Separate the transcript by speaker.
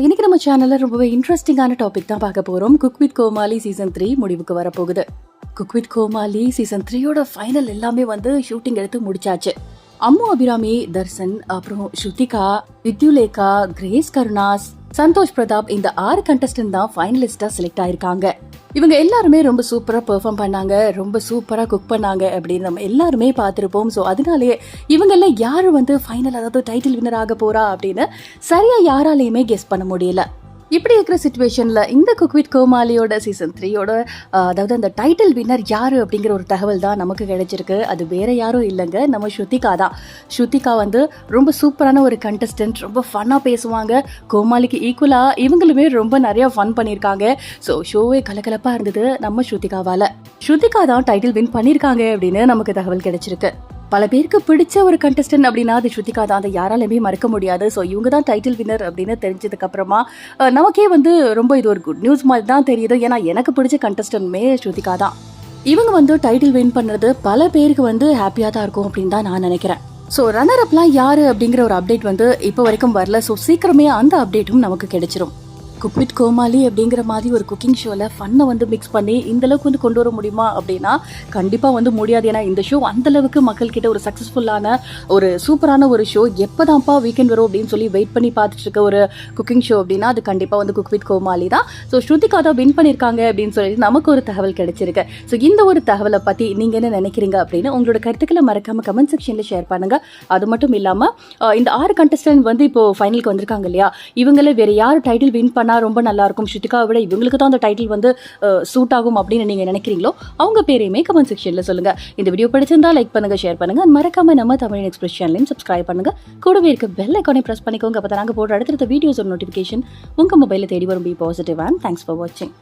Speaker 1: இன்னைக்கு நம்ம சேனல்ல ரொம்பவே இன்ட்ரெஸ்டிங்கான டாபிக் தான் பார்க்க போறோம். குக் வித் கோமாளி சீசன் 3 முடிவுக்கு வரப்போகுது. குக் வித் கோமாளி சீசன் 3யோட ஃபைனல் எல்லாமே ஷூட்டிங் எடுத்து முடிச்சாச்சு. அம்மு அபிராமி, தர்சன், அப்புறம் ஸ்ருதிகா, வித்யுலேகா, கிரேஸ் கருணாஸ், சந்தோஷ் பிரதாப் இந்த 6 கண்டஸ்டன்ட் தான் ஃபைனலிஸ்டா செலக்ட் ஆயிருக்காங்க. இவங்க எல்லாருமே ரொம்ப சூப்பரா பெர்ஃபார்ம் பண்ணாங்க, ரொம்ப சூப்பரா குக் பண்ணாங்க அப்படின்னு நம்ம எல்லாருமே பார்த்திருப்போம். ஸோ அதனாலேயே இவங்க எல்லாம் யாரு ஃபைனல் அதாவது டைட்டில் வின்னர் ஆக போறா அப்படின்னு சரியா யாராலையுமே கெஸ் பண்ண முடியல. இப்படி இருக்கிற சிச்சுவேஷன்ல இந்த குக் வித் கோமாளியோட சீசன் 3யோட அதாவது அந்த டைட்டில் வின்னர் யாரு அப்படிங்கிற ஒரு தகவல் தான் நமக்கு கிடைச்சிருக்கு. அது வேற யாரும் இல்லைங்க, நம்ம ஸ்ருதிகா தான். ஸ்ருதிகா ரொம்ப சூப்பரான ஒரு கண்டஸ்டன்ட், ரொம்ப ஃபன்னா பேசுவாங்க. கோமாளிக்கு ஈக்குவலா இவங்களுமே ரொம்ப நிறைய ஃபன் பண்ணியிருக்காங்க. ஸோ ஷோவே கலகலப்பா இருந்தது நம்ம ஸ்ருதிகாவால. ஸ்ருதிகா தான் டைட்டில் வின் பண்ணியிருக்காங்க அப்படின்னு நமக்கு தகவல் கிடைச்சிருக்கு. பல பேருக்கு பிடிச்ச ஒரு கண்டஸ்டன்ட் அப்படின்னா அது ஸ்ருதிகா தான், அதை யாராலுமே மறக்க முடியாது. ஸோ இவங்க தான் டைட்டில் வின்னர் அப்படின்னு தெரிஞ்சதுக்கு அப்புறமா நமக்கே ரொம்ப இது ஒரு குட் நியூஸ் மாதிரி தான் தெரியுது. ஏன்னா எனக்கு பிடிச்ச கண்டஸ்டன்ட்மே ஸ்ருதிகா தான். இவங்க டைட்டில் வின் பண்ணுறது பல பேருக்கு ஹாப்பியாக தான் இருக்கும் அப்படின்னு தான் நான் நினைக்கிறேன். ஸோ ரன்னர் அப்லாம் யாரு அப்படிங்கிற ஒரு அப்டேட் இப்போ வரைக்கும் வரல. ஸோ சீக்கிரமே அந்த அப்டேட்டும் நமக்கு கிடைச்சிரும். குக் வித் கோமாளி அப்படிங்கிற மாதிரி ஒரு குக்கிங் ஷோவில் ஃபன்னை மிக்ஸ் பண்ணி இந்த அளவுக்கு கொண்டு வர முடியுமா அப்படின்னா கண்டிப்பாக முடியாது. ஏன்னா இந்த ஷோ அந்தளவுக்கு மக்கள்கிட்ட ஒரு சக்ஸஸ்ஃபுல்லான ஒரு சூப்பரான ஒரு ஷோ. எப்போதான்ப்பா வீக்கெண்ட் வரும் அப்படின்னு சொல்லி வெயிட் பண்ணி பார்த்துட்டு இருக்க ஒரு குக்கிங் ஷோ அப்படின்னா அது கண்டிப்பாக குக் வித் கோமாளி தான். ஸோ ஸ்ருதிகா தான் வின் பண்ணியிருக்காங்க அப்படின்னு சொல்லிட்டு நமக்கு ஒரு தகவல் கிடைச்சிருக்கு. ஸோ இந்த ஒரு தகவலை பற்றி நீங்கள் என்ன நினைக்கிறீங்க அப்படின்னு உங்களோட கருத்துக்களை மறக்காம கமெண்ட் செக்ஷனில் ஷேர் பண்ணுங்கள். அது மட்டும் இல்லாமல் இந்த 6 கண்டஸ்டன்ட் இப்போ ஃபைனலுக்கு வந்திருக்காங்க இல்லையா, இவங்களே வேறு யார் டைட்டில் வின் பண்ண ரொம்ப நல்லா இருக்கும், ஸ்ருதிகாவை விட இவங்களுக்கு தான் அந்த டைட்டில் சூட் ஆகும் அப்படின்னு நீங்க நினைக்கிறீங்களோ அவங்க பேரையுமே கமெண்ட் செக்ஷன்ல சொல்லுங்க. இந்த வீடியோ பிடிச்சிருந்தா லைக் பண்ணுங்க, ஷேர் பண்ணுங்க, மறக்காம நம்ம தமிழ் எக்ஸ்பிரஸ் சேனலையும் சப்ஸ்கிரைப் பண்ணுங்க. கூடவே இருக்க பெல் ஐகானை பிரஸ் பண்ணிக்கோங்க. அப்போ நாங்கள் போடுற அடுத்த வீடியோஸ் நோட்டிஃபிகேஷன் உங்க மொபைலில் தேடி வரும். Be positive and thanks for வாட்சிங்.